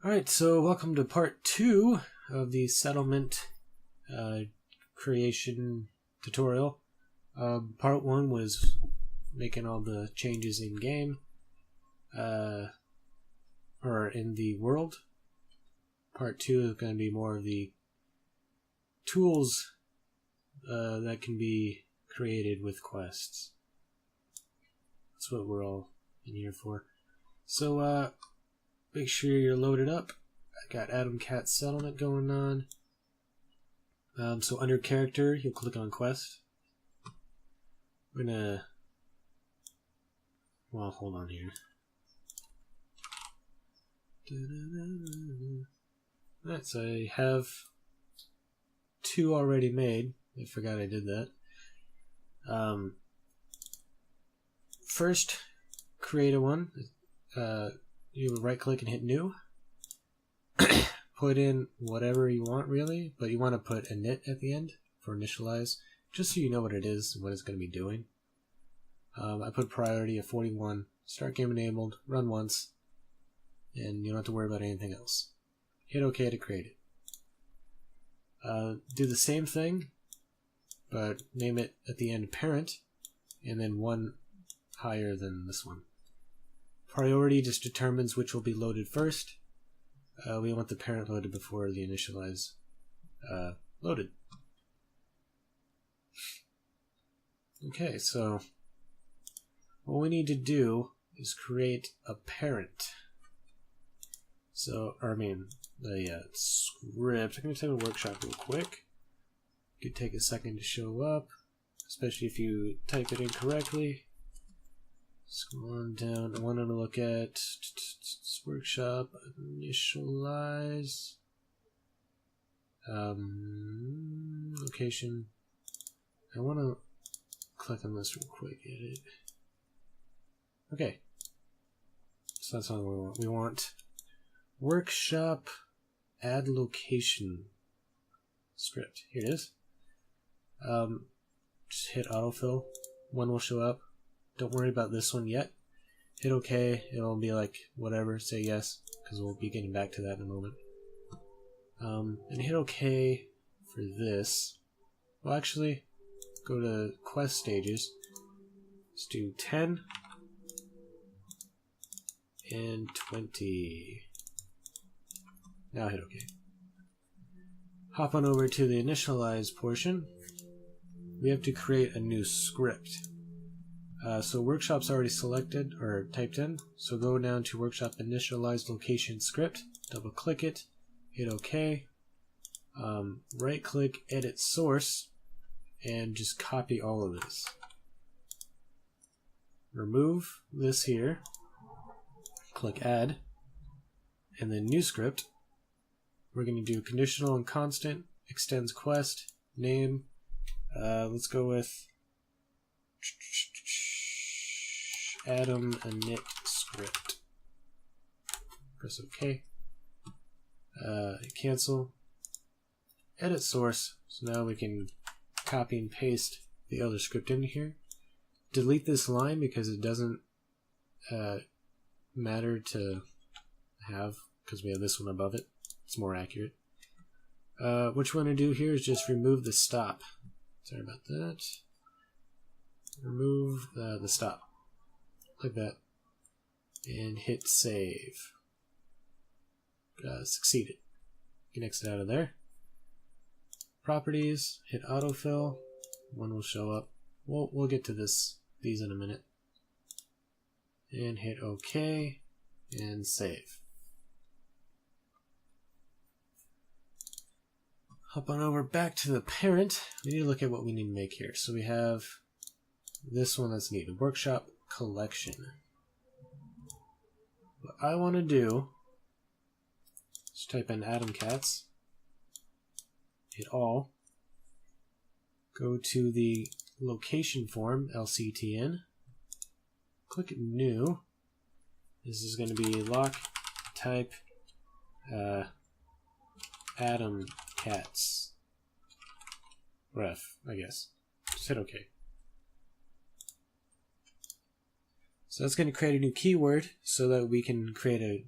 Alright, so welcome to part 2 of the settlement creation tutorial. Part 1 was making all the changes in game, or in the world. Part 2 is going to be more of the tools that can be created with quests. That's what we're all in here for. So, make sure you're loaded up. I got Adam Cat Settlement going on. So under character, you'll click on quest. We're gonna... Well, hold on here. Alright, so I have 2 already made. I forgot I did that. First, create a one. You right click and hit new. Put in whatever you want, really, but you want to put init at the end for initialize, just so you know what it is and what it's going to be doing. I put priority of 41, start game enabled, run once, and you don't have to worry about anything else. Hit OK to create it. Do the same thing, but name it at the end parent, and then one higher than this one. Priority just determines which will be loaded first. We want the parent loaded before the initialize loaded. Okay, so what we need to do is create a parent. So, the script. I'm going to type a workshop real quick. It could take a second to show up, especially if you type it incorrectly. Scroll on down. I want to look at workshop, initialize, location. I want to click on this real quick. Edit. Okay. So that's not what we want. We want workshop add location script. Here it is. Just hit autofill. One will show up. Don't worry about this one yet. Hit OK. It'll be like whatever. Say yes, because we'll be getting back to that in a moment. And hit OK for this. Well, actually, go to quest stages. Let's do 10 and 20. Now hit OK. Hop on over to the initialize portion. We have to create a new script. So workshop's already selected or typed in, so go down to workshop initialize location script, double click it, hit OK, right click edit source, and just copy all of this. Remove this here, click add, and then new script. We're going to do conditional and constant, extends quest, name, let's go with Adam init script. Press OK. Cancel. Edit source. So now we can copy and paste the other script in here. Delete this line because it doesn't matter to have, because we have this one above it. It's more accurate. What you want to do here is just remove the stop. Sorry about that. Remove the stop. Like that. And hit save. Succeeded. You can exit out of there. Properties. Hit autofill. One will show up. We'll get to these in a minute. And hit OK. And save. Hop on over back to the parent. We need to look at what we need to make here. So we have this one that's needed. Workshop collection. What I want to do is type in Adam Cats, hit all, go to the location form, LCTN, click new. This is going to be lock type Adam Cats ref, I guess. Just hit OK. So that's going to create a new keyword so that we can create a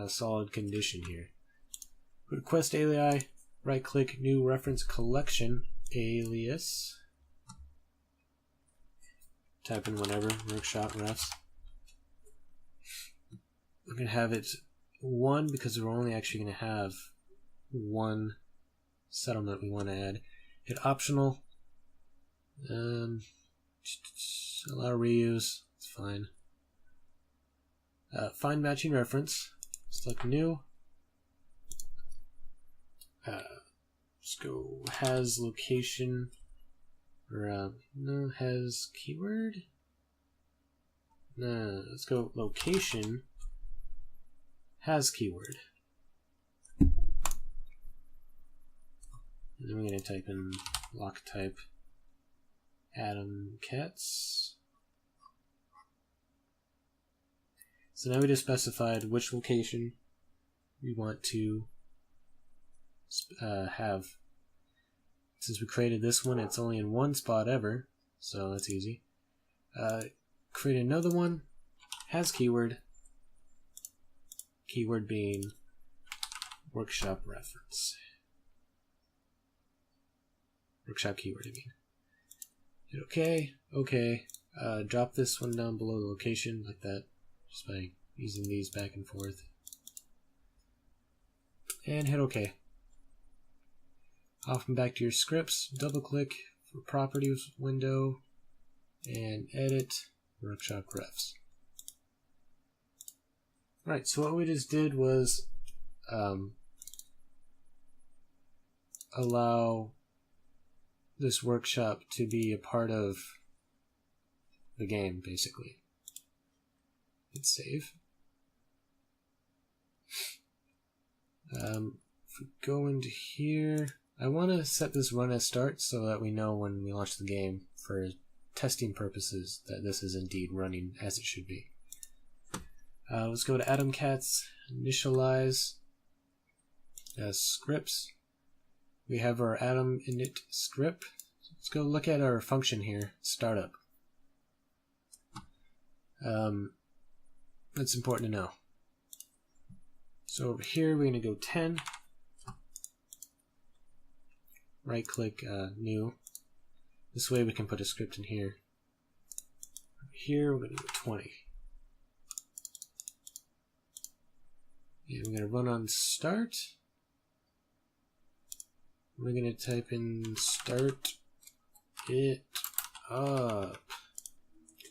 solid condition here. Go to quest alii, right click, new reference collection alias. Type in whatever, workshop refs. We're going to have it 1 because we're only actually going to have one settlement we want to add. Hit optional. Allow reuse. It's fine. Find matching reference. Select new. Let's go has location. Or no, has keyword. No, let's go location. Has keyword. And then we're going to type in lock type Adam Cats. So now we just specified which location we want to have. Since we created this one, it's only in one spot ever, so that's easy. Create another one, has keyword. Keyword being workshop reference. Workshop keyword, I mean. Hit OK, OK. Drop this one down below the location like that, just by using these back and forth. And hit OK. Off and back to your scripts, double click for properties window, and edit workshop refs. Right, so what we just did was allow this workshop to be a part of the game, basically. Hit save. If we go into here, I want to set this run as start so that we know when we launch the game for testing purposes that this is indeed running as it should be. Let's go to Adam Cats, Initialize Scripts. We have our Adam init script. Let's go look at our function here, startup. That's important to know. So over here we're going to go 10. Right click new. This way we can put a script in here. Here we're going to go 20. And we're going to run on start. We're going to type in start it up.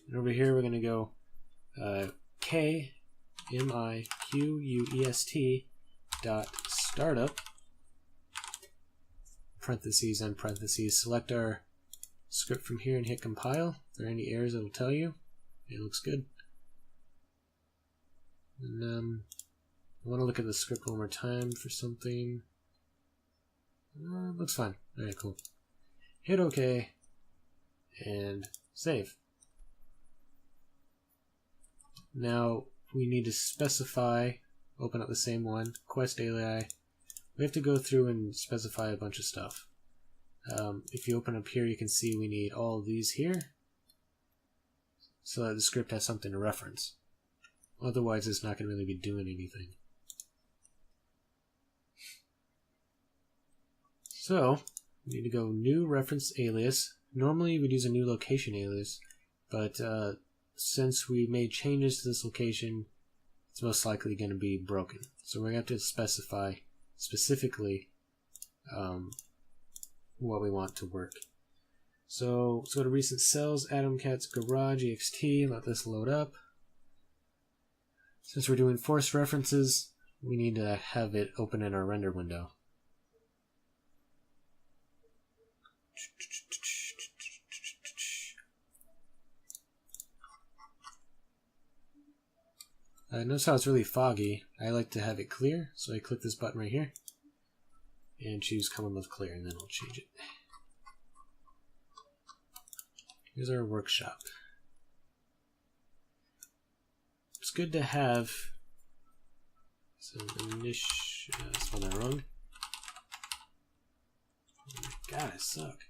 And over here we're going to go KMIQUEST dot startup parentheses and parentheses. Select our script from here and hit compile. If there are any errors, it'll tell you. It looks good. And I want to look at the script one more time for something. Looks fine. Alright, cool. Hit OK and save. Now we need to specify, open up the same one, quest alii. We have to go through and specify a bunch of stuff. If you open up here, you can see we need all of these here so that the script has something to reference. Otherwise, it's not going to really be doing anything. So, we need to go new reference alias. Normally, we'd use a new location alias, but since we made changes to this location, it's most likely going to be broken. So we're going to have to specify specifically what we want to work. So let's go to recent cells, Adam Cats Garage ext, let this load up. Since we're doing forced references, we need to have it open in our render window. Notice how it's really foggy. I like to have it clear, so I click this button right here and choose common with clear, and then I'll change it. Here's our workshop. It's good to have some spelled that wrong. Oh my god, I suck.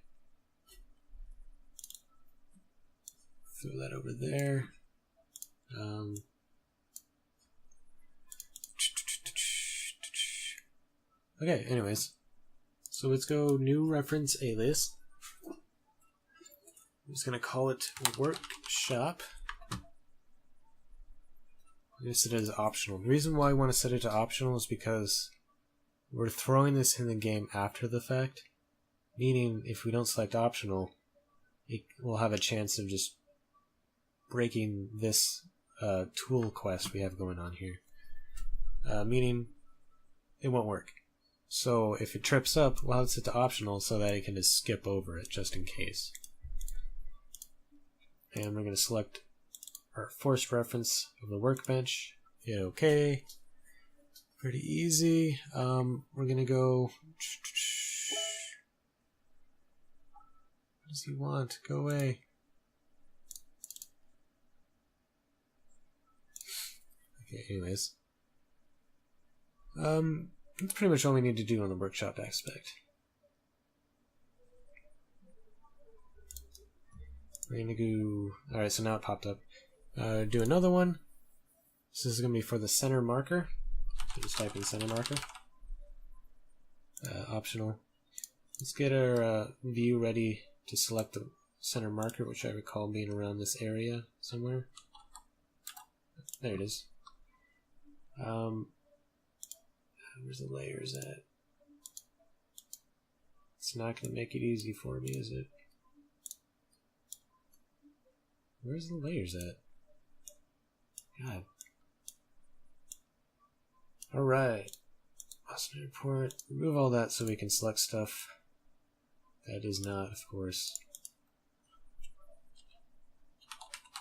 Throw that over there. Okay, anyways. So let's go new reference alias. I'm just going to call it workshop. I'm going to set it as optional. The reason why I want to set it to optional is because we're throwing this in the game after the fact. Meaning, if we don't select optional, we'll have a chance of just breaking this tool quest we have going on here. Meaning, it won't work. So if it trips up, we'll have it set to optional so that it can just skip over it just in case. And we're going to select our forced reference of the workbench. Hit OK. Pretty easy. We're going to go... What does he want? Go away. Okay, anyways. That's pretty much all we need to do on the workshop aspect. We're going to go... Alright, so now it popped up. Do another one. This is going to be for the center marker. So just type in center marker. Optional. Let's get our view ready to select the center marker, which I recall being around this area somewhere. There it is. Where's the layers at? It's not going to make it easy for me, is it? Where's the layers at? God. Alright. Awesome report. Remove all that so we can select stuff that is not, of course,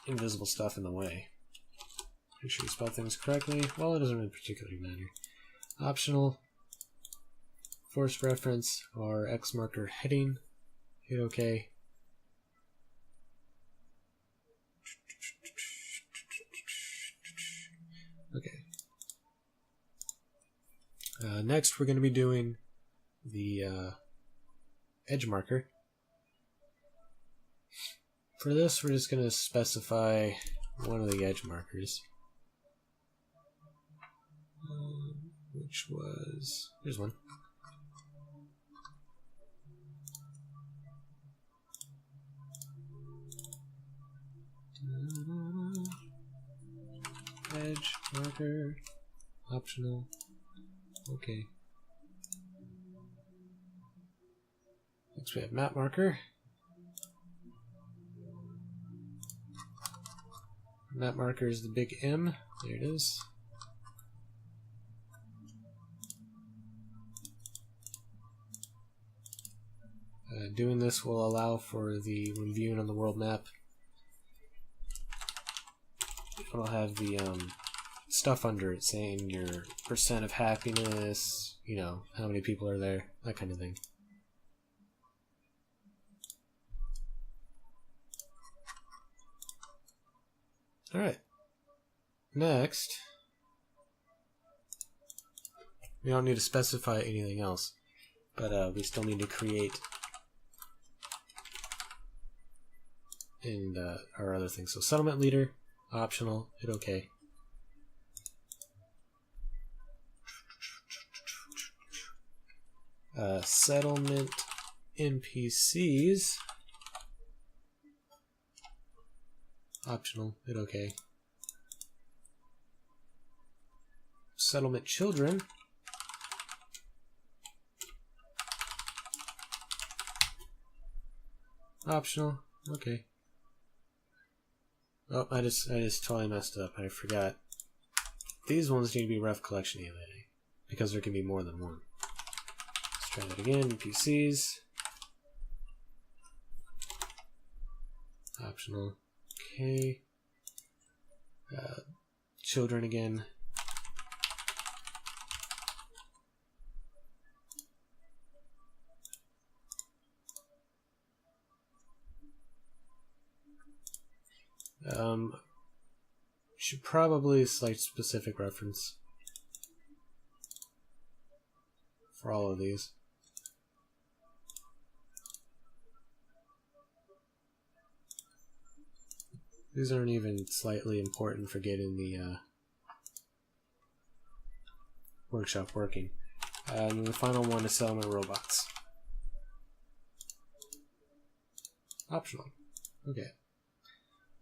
invisible stuff in the way. Make sure you spell things correctly. Well, it doesn't really particularly matter. Optional, forced reference, or X marker heading. Hit OK. Okay. Next, we're going to be doing the edge marker. For this, we're just going to specify one of the edge markers. Which was... Here's one. Edge marker. Optional. Okay. Next we have map marker. Map marker is the big M. There it is. Doing this will allow for the, when viewing on the world map, it'll have the stuff under it saying your percent of happiness, you know, how many people are there, that kind of thing. Alright. Next, we don't need to specify anything else, but we still need to create and our other things. So settlement leader, optional, hit OK. Settlement NPCs, optional, hit OK. Settlement children, optional, okay. Oh, I just totally messed up. I forgot. These ones need to be ref collection ELA because there can be more than one. Let's try that again. NPCs, optional, okay. Children again. Should probably select specific reference for all of these. These aren't even slightly important for getting the workshop working. And the final one is settlement robots. Optional. Okay.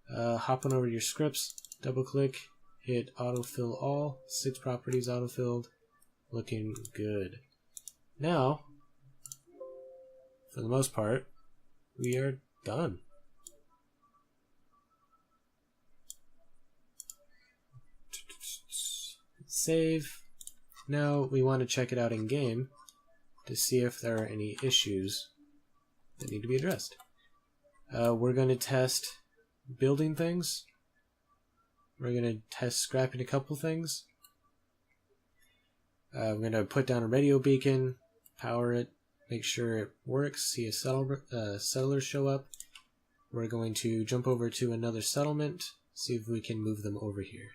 Hop on over to your scripts, double click, hit autofill all, 6 properties autofilled, looking good. Now, for the most part, we are done. Save. Now we want to check it out in game to see if there are any issues that need to be addressed. We're going to test building things. We're going to test scrapping a couple things. We're going to put down a radio beacon, power it, make sure it works, see a settlers show up. We're going to jump over to another settlement, see if we can move them over here.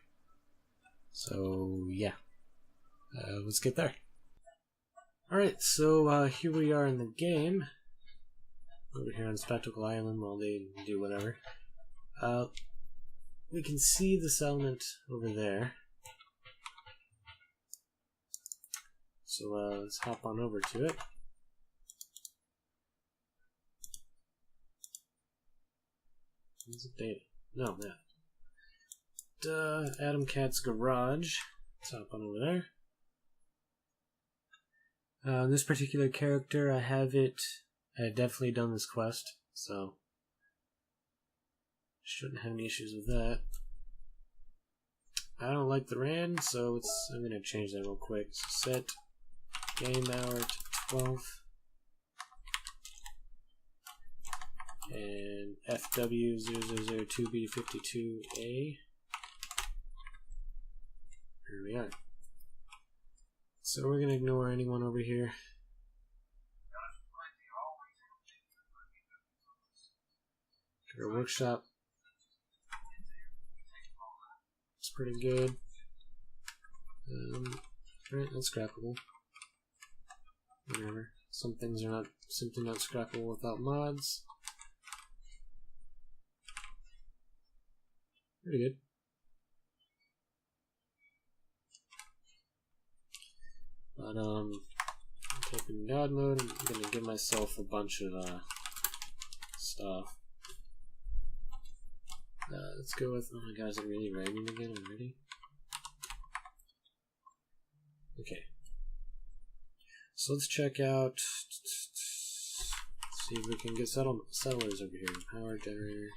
So, yeah. Let's get there. Alright, so here we are in the game. Over here on Spectacle Island while they do whatever. We can see the settlement over there. So let's hop on over to it. Is it data? No, that. Adam Cat's garage. Let's hop on over there. This particular character, I have definitely done this quest, so shouldn't have any issues with that. I don't like the RAN, so I'm going to change that real quick. So set game hour to 12 and FW0002B52A. Here we are. So we're going to ignore anyone over here. Our workshop. It's pretty good. Alright, that's scrappable. Whatever. Some things are simply not scrappable without mods. Pretty good. But taking God mode, I'm gonna give myself a bunch of stuff. Let's go with, oh my god, is it really raining again already? Okay. So let's check out, see if we can get settlers over here. Power generator.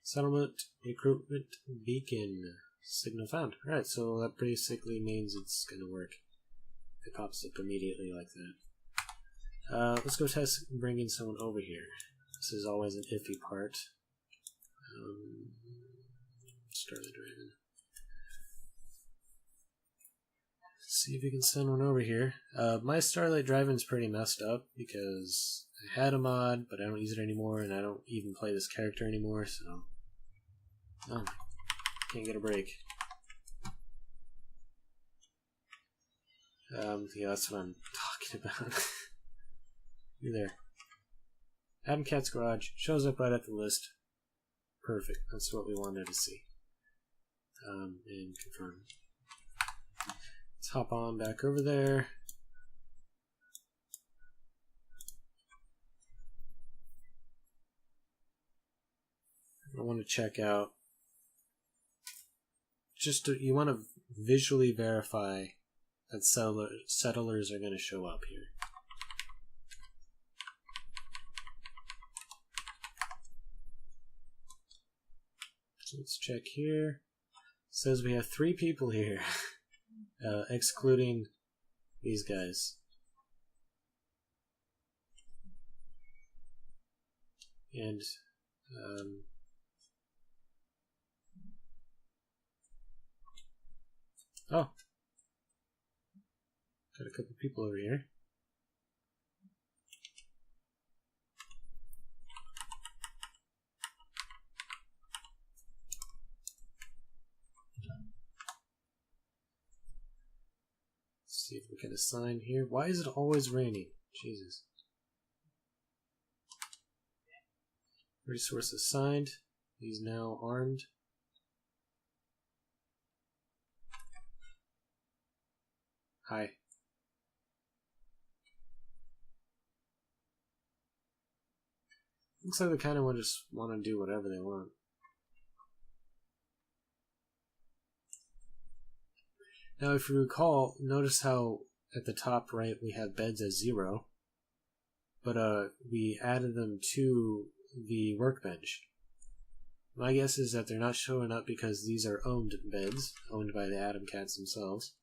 Settlement, recruitment, beacon, signal found. Alright, so that basically means it's gonna work. It pops up immediately like that. Let's go test bringing someone over here. This is always an iffy part. Starlight Dragon. See if we can send one over here. My Starlight Dragon's pretty messed up because I had a mod, but I don't use it anymore, and I don't even play this character anymore, so... Oh, can't get a break. Yeah, that's what I'm talking about. You there. Adam Cat's garage shows up right at the list. Perfect. That's what we wanted to see. And confirm. Let's hop on back over there. I want to check out. You want to visually verify that settlers are going to show up here. So let's check here. It says we have 3 people here, excluding these guys. And oh, got a couple people over here. See if we can assign here. Why is it always raining? Jesus. Resource assigned. He's now armed. Hi. Looks like they kind of just want to do whatever they want. Now, if you recall, notice how at the top right we have beds as 0, but we added them to the workbench. My guess is that they're not showing up because these are owned beds, owned by the Atom Cats themselves.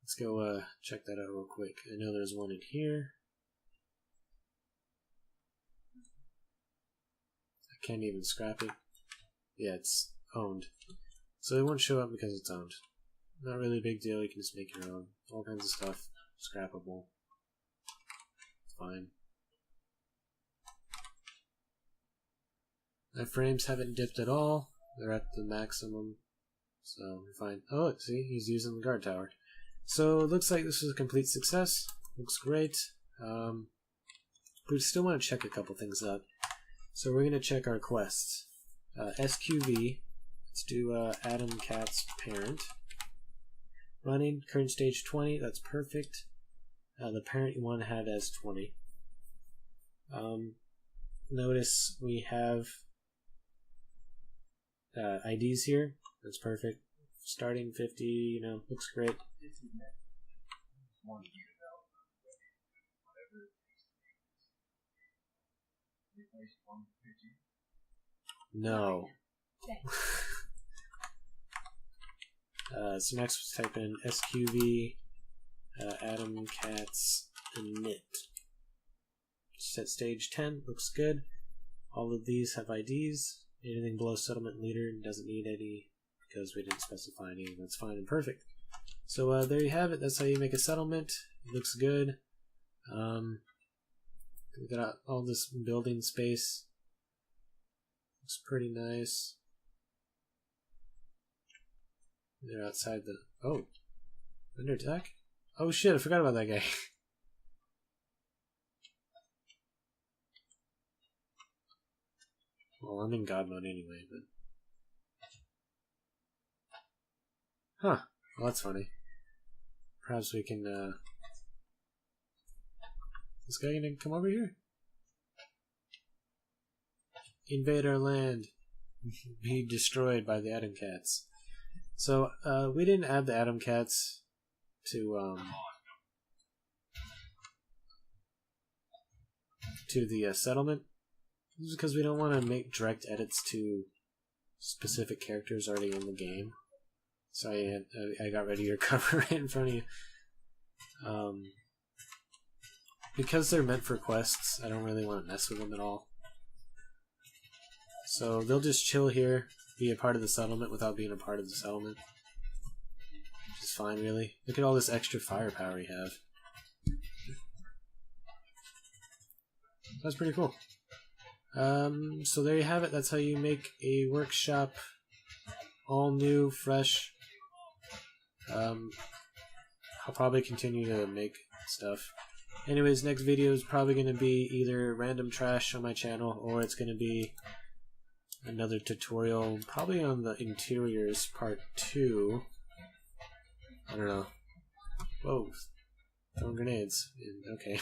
Let's go check that out real quick. I know there's one in here. I can't even scrap it. Yeah, it's owned. So it won't show up because it's owned. Not really a big deal, you can just make your own. All kinds of stuff. Scrappable. Fine. My frames haven't dipped at all. They're at the maximum. So we're fine. Oh, look, see? He's using the guard tower. So it looks like this was a complete success. Looks great. We still want to check a couple things out. So we're going to check our quests. SQV. Let's do Atom Cat's parent. Running, current stage 20, that's perfect. The parent you want to have as 20. Notice we have IDs here, that's perfect. Starting 50, you know, looks great. No. So next we'll type in SQV Atom Cats init. Set stage 10, looks good. All of these have IDs. Anything below settlement leader doesn't need any because we didn't specify any. That's fine and perfect. So there you have it. That's how you make a settlement. It looks good. We got all this building space. Looks pretty nice. They're outside the... Oh! Under attack? Oh shit, I forgot about that guy. Well, I'm in God mode anyway, but... Huh. Well, that's funny. Perhaps we can, This guy gonna come over here? Invade our land. Be destroyed by the Atom Cats. So, we didn't add the Atom Cats to the settlement. This is because we don't want to make direct edits to specific characters already in the game. Sorry, I got ready to cover it in front of you. Because they're meant for quests, I don't really want to mess with them at all. So they'll just chill here, be a part of the settlement without being a part of the settlement. Which is fine, really. Look at all this extra firepower we have. That's pretty cool. So there you have it. That's how you make a workshop all new, fresh. I'll probably continue to make stuff. Anyways, next video is probably going to be either random trash on my channel or it's going to be another tutorial, probably on the interiors part 2. I don't know. Whoa. Throwing grenades. Okay.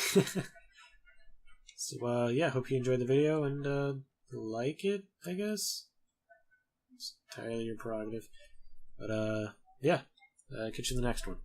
So, yeah, hope you enjoyed the video and like it, I guess. It's entirely your prerogative. But, yeah, catch you in the next one.